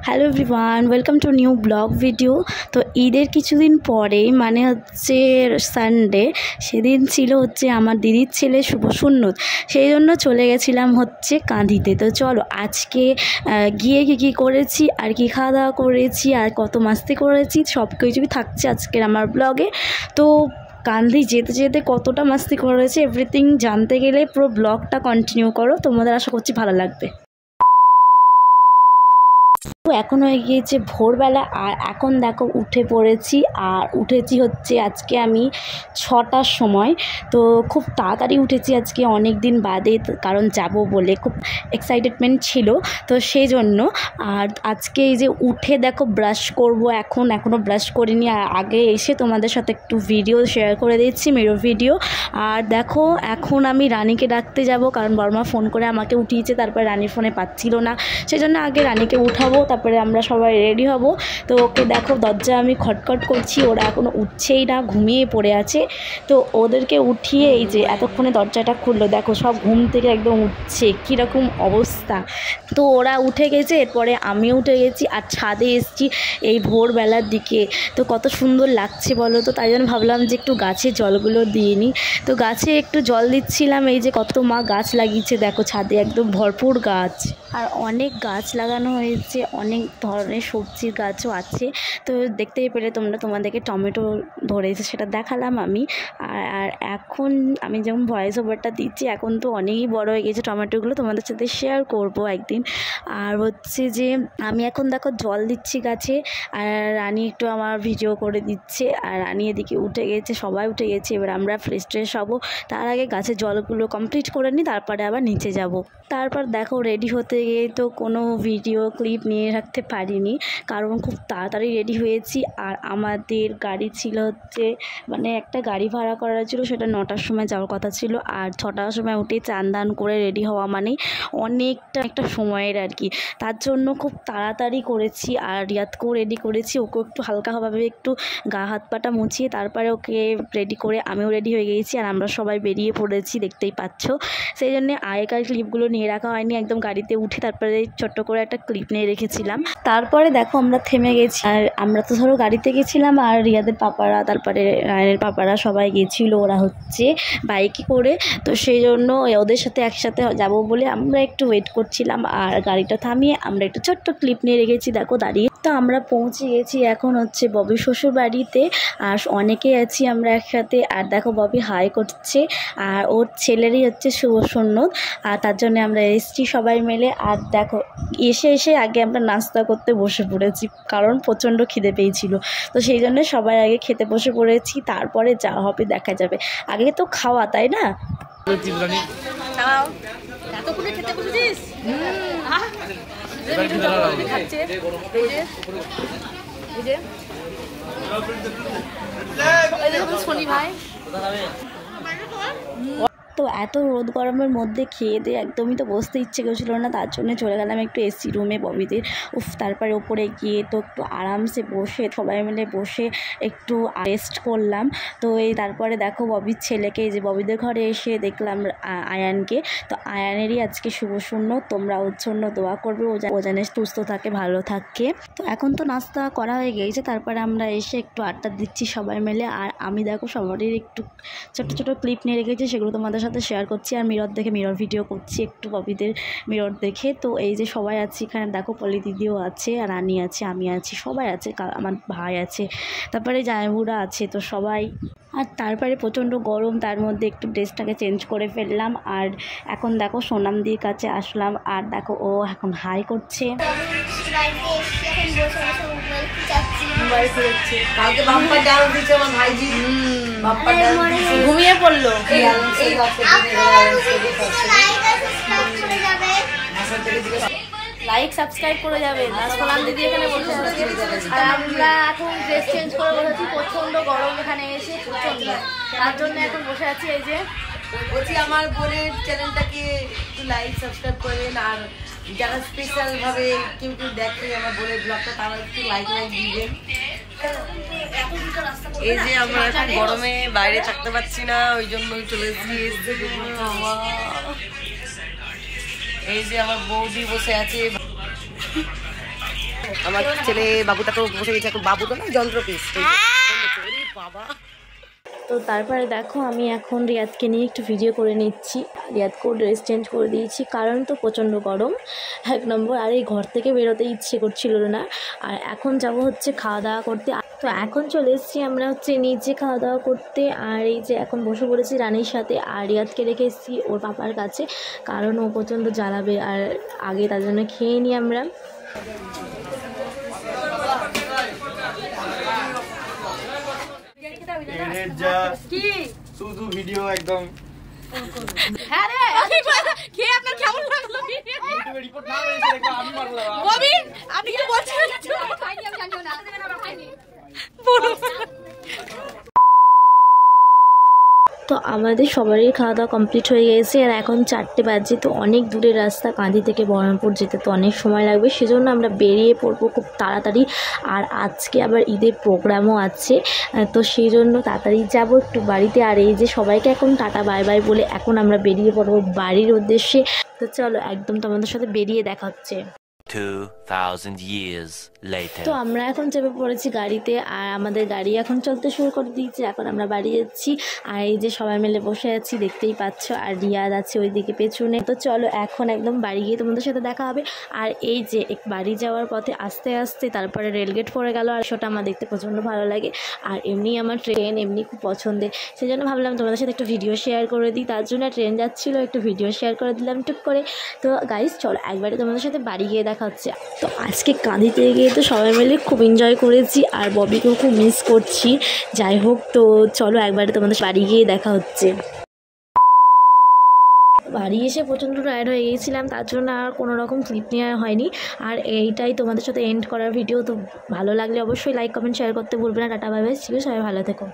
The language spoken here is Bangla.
Hello everyone, welcome to new blog video. তো ঈদের কিছুদিন পরেই মানে হচ্ছে সানডে, সেদিন ছিল হচ্ছে আমার দিদির ছেলে শুভ সুন্নত, সেই জন্য চলে গেছিলাম হচ্ছে কাঁদিতে। তো চলো আজকে গিয়ে কী করেছি আর কি খাওয়া দাওয়া করেছি আর কত মাস্তি করেছি সব কিছুই থাকছে আজকের আমার ব্লগে। তো কান্দি যেতে যেতে কতটা মাস্তি করেছে এভরিথিং জানতে গেলে পুরো ব্লগটা কন্টিনিউ করো, তোমাদের আশা করছি ভালো লাগবে। তো এখন হয়ে গিয়েছে ভোরবেলা আর এখন দেখো উঠে পড়েছি আর উঠেছি হচ্ছে আজকে আমি 6টার সময়। তো খুব তাড়াতাড়ি উঠেছি আজকে অনেক দিন বাদে, কারণ যাব বলে খুব এক্সাইটেডমেন্ট ছিল, তো সেই জন্য। আর আজকে এই যে উঠে দেখো ব্রাশ করব, এখনও ব্রাশ করিনি। আর আগে এসে তোমাদের সাথে একটু ভিডিও শেয়ার করে দিচ্ছি, মেরো ভিডিও। আর দেখো এখন আমি রানীকে ডাকতে যাব, কারণ বড়মা ফোন করে আমাকে উঠিয়েছে, তারপরে রানীর ফোনে পাচ্ছিল না, সেই জন্য আগে রানীকে উঠাবো, তারপরে আমরা সবাই রেডি হব। তো ওকে দেখো দরজা আমি খটখট করছি, ওরা এখনও উঠছেই না, ঘুমিয়ে পড়ে আছে। তো ওদেরকে উঠিয়ে এই যে এতক্ষণে দরজাটা খুললো, দেখো সব ঘুম থেকে একদম উঠছে, কীরকম অবস্থা। তো ওরা উঠে গেছে, এরপরে আমিও উঠে গেছি আর ছাদে এসেছি এই ভোরবেলার দিকে। তো কত সুন্দর লাগছে বলো তো, তাই জন্য ভাবলাম যে একটু গাছে জলগুলো দিয়ে নিই। তো গাছে একটু জল দিচ্ছিলাম, এই যে কত মা গাছ লাগিয়েছে দেখো ছাদে, একদম ভরপুর গাছ। আর অনেক গাছ লাগানো হয়েছে, অনেক ধরনের সবজির গাছও আছে। তো দেখতেই পেলে তোমরা, তোমাদেরকে টমেটো ধরেছে সেটা দেখালাম আমি। আর এখন আমি যেমন ভয়েস ওভারটা দিচ্ছি, এখন তো অনেকই বড় হয়ে গেছে টমেটোগুলো, তোমাদের সাথে শেয়ার করব একদিন। আর হচ্ছে যে আমি এখন দেখো জল দিচ্ছি গাছে, আর রানী একটু আমার ভিডিও করে দিচ্ছে। আর রানী এদিকে উঠে গেছে, সবাই উঠে গেছে, এবার আমরা ফ্রেশ ট্রেশ হবো। তার আগে গাছের জলগুলো কমপ্লিট করে নিই, তারপরে আবার নিচে যাব। তারপর দেখো রেডি হতে গিয়ে তো কোনো ভিডিও ক্লিপ নিয়ে রাখতে পারিনি, কারণ খুব তাড়াতাড়ি রেডি হয়েছি। আর আমাদের গাড়ি ছিল হচ্ছে মানে একটা গাড়ি ভাড়া করা ছিল, সেটা 9টার সময় যাওয়ার কথা ছিল। আর 6টার সময় উঠে চান দান করে রেডি হওয়া মানে অনেকটা সময়ের আর কি, তার জন্য খুব তাড়াতাড়ি করেছি। আর রিয়াদকেও রেডি করেছি, ওকে একটু হালকাভাবে একটু গা হাত পাটা মুছিয়ে তারপরে ওকে রেডি করে আমিও রেডি হয়ে গিয়েছি। আর আমরা সবাই বেরিয়ে পড়েছি, দেখতেই পাচ্ছ। সেই জন্যে আগেকার ক্লিপগুলো নিয়ে রাখা হয়নি, একদম গাড়িতে উঠে তারপরে ছোট্ট করে একটা ক্লিপ নিয়ে রেখেছিলাম। তারপরে দেখো আমরা থেমে গেছি, আর আমরা তো ধরো গাড়িতে গেছিলাম, আর রিয়াদের পাপারা তারপরে রায়নের পাপারা সবাই গেছিলো, ওরা হচ্ছে বাইকে করে। তো সেই জন্য ওদের সাথে একসাথে যাব বলে আমরা একটু ওয়েট করছিলাম, আর গাড়িটা থামিয়ে আমরা একটু ছোট্ট ক্লিপ নিয়ে রেখেছি দেখো দাঁড়িয়ে। তো আমরা পৌঁছে গেছি এখন হচ্ছে ববি শ্বশুর বাড়িতে, আর অনেকেই আছি আমরা একসাথে। আর দেখো ববি হাই করছে, আর ওর ছেলেরই হচ্ছে শুভ সুন্নত, আর তার জন্য আমরা এসেছি সবাই মিলে। আর দেখো এসে আগে আমরা নাস্তা করতে বসে পড়েছি, কারণ প্রচণ্ড খিদে পেয়েছিল। তো সেই জন্য সবাই আগে খেতে বসে পড়েছি, তারপরে যা হবে দেখা যাবে, আগে তো খাওয়া, তাই না? শনি ভাই তো এত রোদ গরমের মধ্যে খেয়ে দিয়ে একদমই তো বসতে ইচ্ছে করছিল না, তার জন্য চলে গেলাম একটু এসি রুমে ববিদের। তারপরে ওপরে গিয়ে তো একটু আরামসে বসে সবাই মিলে বসে একটু রেস্ট করলাম। তো এই তারপরে দেখো ববির ছেলেকে, এই যে ববিদের ঘরে এসে দেখলাম আয়ানকে। তো আয়ানেরই আজকে শুভ সুন্নত, তোমরা ওর জন্য দোয়া করবে, ও যেন সুস্থ থাকে, ভালো থাকে। তো এখন তো নাস্তা করা হয়ে গিয়েছে, তারপরে আমরা এসে একটু আড্ডা দিচ্ছি সবাই মিলে। আর আমি দেখো সবারই একটু ছোট ক্লিপ নিয়ে রেখেছি, সেগুলো তোমাদের সাথে শেয়ার করছি। আর মিরর দেখে মিরর ভিডিও করছি একটু ববিদের মিরর দেখে। তো এই যে সবাই আছি এখানে, দেখো পলি দিদিও আছে, আর রানী আছে, আমি আছি, সবাই আছে, আমার ভাই আছে, তারপরে জামাইবুড়া আছে, তো সবাই। আর তারপরে প্রচণ্ড গরম, তার মধ্যে একটু ড্রেসটাকে চেঞ্জ করে ফেললাম। আর এখন দেখো সোনামদির কাছে আসলাম, আর দেখো ও এখন হাই করছে। ঘুমিয়ে পড়লো, লাইক সাবস্ক্রাইব করে যাবে। সোনাম দিদি এখানে বসে আছে, আর আমরা এখন ড্রেস চেঞ্জ করে বসেছি, প্রচণ্ড গরম এখানে এসে, প্রচণ্ড, তার জন্য এখন বসে আছি। এই যে বলছি আমার বোনের চ্যানেলটাকে একটু লাইক সাবস্ক্রাইব করবেন, আর যারা স্পেশালভাবে কেউ দেখে আমার বোনের ব্লগটা, তারা একটু লাইক দিবেন। এই যে আমরা এখন গরমে বাইরে থাকতে পারছি না, ওই জন্যই চলে এসেছি। এই যে আমার বৌদি বসে আছে, আমার ছেলে বাবুটা তো বসে গেছে, এখন বাবু তো না যন্ত্রপিস বাবা। তো তারপরে দেখো আমি এখন রিয়াদকে নিয়ে একটু ভিডিও করে নিচ্ছি। রিয়াদকেও ড্রেস চেঞ্জ করে দিয়েছি, কারণ তো প্রচণ্ড গরম 1 নম্বর, আর এই ঘর থেকে বেরোতে ইচ্ছে করছিল না। আর এখন যাব হচ্ছে খাওয়া দাওয়া করতে। তো এখন চলে এসেছি আমরা হচ্ছে নিচে খাওয়া দাওয়া করতে। আর এই যে এখন বসে পড়েছি রানীর সাথে, আর রিয়াদকে রেখে এসেছি ওর পাপার কাছে, কারণ ও প্রচণ্ড জ্বালাবে আর আগে, তার জন্য খেয়ে নিই আমরা। শুধু ভিডিও একদম। হ্যাঁ রে খেয়ে আপনার কেমন লাগলো? ইউটিউবে রিপোর্ট না হয়েছে দেখো আমি মারলাম। ববি আপনি কি বলছেন? খাইনি, আমি জানিও না, খাইনি। তো আমাদের সবারই খাওয়া দাওয়া কমপ্লিট হয়ে গেছে, আর এখন 4টে বাজে। তো অনেক দূরের রাস্তা, কাঁদি থেকে বহরমপুর যেতে তো অনেক সময় লাগবে, সেজন্য আমরা বেরিয়ে পড়বো খুব তাড়াতাড়ি। আর আজকে আবার ঈদের প্রোগ্রামও আছে, তো সেই জন্য তাড়াতাড়ি যাব একটু বাড়িতে। আর এই যে সবাইকে এখন টাটা বাই বাই বলে এখন আমরা বেরিয়ে পড়বো বাড়ির উদ্দেশ্যে। তো চলো একদম তোমাদের সাথে বেরিয়ে দেখা হচ্ছে। 2000 years later. তো আমরা এখন চেপে পড়েছি গাড়িতে, আর আমাদের গাড়ি এখন চলতে শুরু করে দিয়েছে। এখন আমরা বাড়ি যাচ্ছি, আর এই যে সবাই মিলে বসে আছি দেখতেই পাচ্ছ, আর রিয়াদ আছে ওইদিকে পেছনে। তো চলো এখন একদম বাড়ি গিয়ে তোমাদের সাথে দেখা হবে। আর এই যে বাড়ি যাওয়ার পথে আস্তে আস্তে তারপরে রেলগেট পড়ে গেল, আর সেটা আমার দেখতে প্রচণ্ড ভালো লাগে। আর এমনি আমার ট্রেন এমনি খুব পছন্দের, সেই জন্য ভাবলাম তোমাদের সাথে একটু ভিডিও শেয়ার করে দিই। তার জন্য ট্রেন যাচ্ছিলো, একটু ভিডিও শেয়ার করে দিলাম টুক করে। তো গাইস চলো একবারে তোমাদের সাথে বাড়ি গিয়ে দেখা হচ্ছে। তো আজকে কাঁদিতে গিয়ে তো সবাই মিলে খুব এনজয় করেছি, আর ববিকেও খুব মিস করছি। যাই হোক, তো চলো একবারে তোমাদের বাড়ি গিয়ে দেখা হচ্ছে। বাড়ি এসে প্রচণ্ড টায়ার্ড হয়ে গিয়েছিলাম, তার জন্য আর কোনো রকম ক্লিপ নেওয়া হয়নি। আর এইটাই তোমাদের সাথে এন্ড করার ভিডিও। তো ভালো লাগলে অবশ্যই লাইক কমেন্ট শেয়ার করতে ভুলবে না। টাটা বাই বাই, সবাই ভালো থেকো।